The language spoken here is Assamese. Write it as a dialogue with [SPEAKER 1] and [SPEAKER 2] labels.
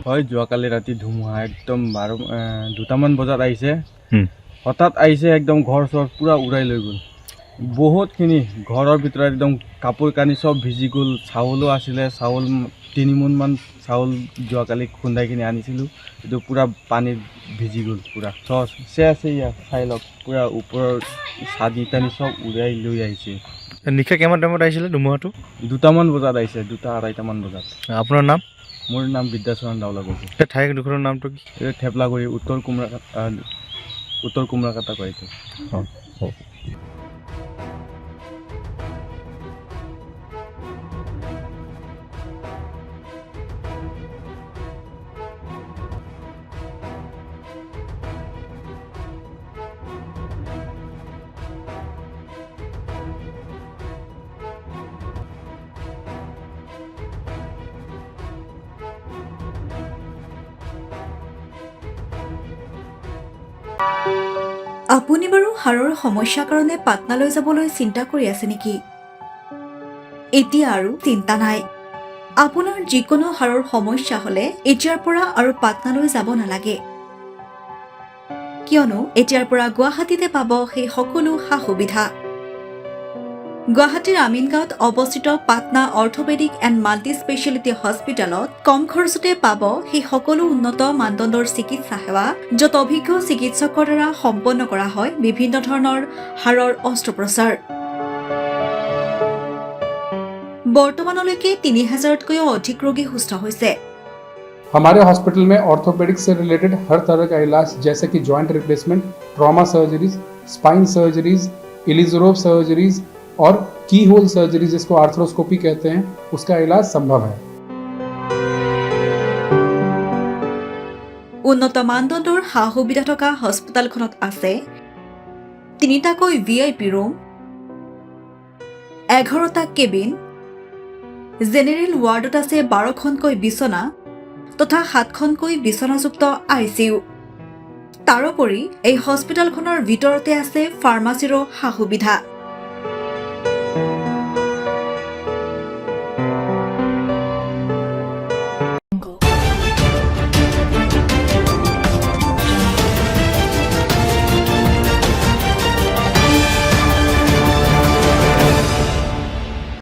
[SPEAKER 1] হয় যোৱাকালি ৰাতি ধুমুহা একদম 2টামান বজাত আহিছে হঠাৎ আহিছে একদম ঘৰ চৰ পুৰা উৰাই লৈ গ'ল বহুতখিনি ঘৰৰ ভিতৰত একদম কাপোৰ কানি সব ভিজি গ'ল চাউলো আছিলে চাউল 3 মোন মান চাউল যোৱাকালি খুন্দাই কিনে আনিছিলোঁ এইটো পুৰা পানীত ভিজি গ'ল পুৰা চব আছে ইয়াত চাই লওক পুৰা ওপৰৰ ছাদি টানি সব উৰাই লৈ আহিছে
[SPEAKER 2] নিশা কিমান টাইমত আহিছিলে ধুমুহাটো
[SPEAKER 1] 2টামান বজাত আহিছে 2-2:30মান বজাত
[SPEAKER 2] আপোনাৰ নাম
[SPEAKER 1] মোৰ নাম বিদ্যাচৰণ দাউলা কৈছে
[SPEAKER 2] এই ঠাইডোখৰৰ নামটো কি
[SPEAKER 1] এই থেপলাগুৰি উত্তৰ কুমৰাকাটা কয় এইটো
[SPEAKER 3] আপুনি বাৰু হাড়ৰ সমস্যাৰ কাৰণে পাটনালৈ যাবলৈ চিন্তা কৰি আছে নেকি? এতিয়া আৰু চিন্তা নাই। আপোনাৰ যিকোনো হাড়ৰ সমস্যা হ'লে এতিয়াৰ পৰা আৰু পাটনালৈ যাব নালাগে। কিয়নো এতিয়াৰ পৰা গুৱাহাটীতে পাব সেই সকলো সা-সুবিধা। গুৱাহাটীৰ আমিনগাঁৱত অৱস্থিত Patna orthopaedic and multi speciality হস্পিটেলত কম খৰচতে পাব সেই সকলো উন্নত মানদণ্ডৰ চিকিৎসা সেৱা য'ত অভিজ্ঞ চিকিৎসকৰ দ্বাৰা সম্পন্ন কৰা হয় বিভিন্ন ধৰণৰ হাড়ৰ অস্ত্ৰোপচাৰ। বৰ্তমানলৈকে 3000তকৈও অধিক ৰোগী সুস্থ হৈছে।
[SPEAKER 4] हमारे हॉस्पिटल में ऑर्थोपेडिक्स से रिलेटेड हर तरह का इलाज जैसे कि joint replacement, trauma surgeries, spine surgeries, Ilizarov surgeries और की होल सर्जरी जिसको आर्थ्रोस्कोपी कहते हैं उसका इलाज संभव है।
[SPEAKER 3] উন্নত মানদণ্ডৰ সা-সুবিধা থকা হস্পিটেলখনত আছে 3টাকৈ VIP ৰুম, 11টা কেবিন, জেনেৰেল ৱাৰ্ডত আছে 12খনকৈ বিছনা তথা 7খনকৈ বিছনাযুক্ত ICU। তাৰোপৰি এই হস্পিটেলখনৰ ভিতৰতে আছে ফাৰ্মাচীৰো সা-সুবিধা।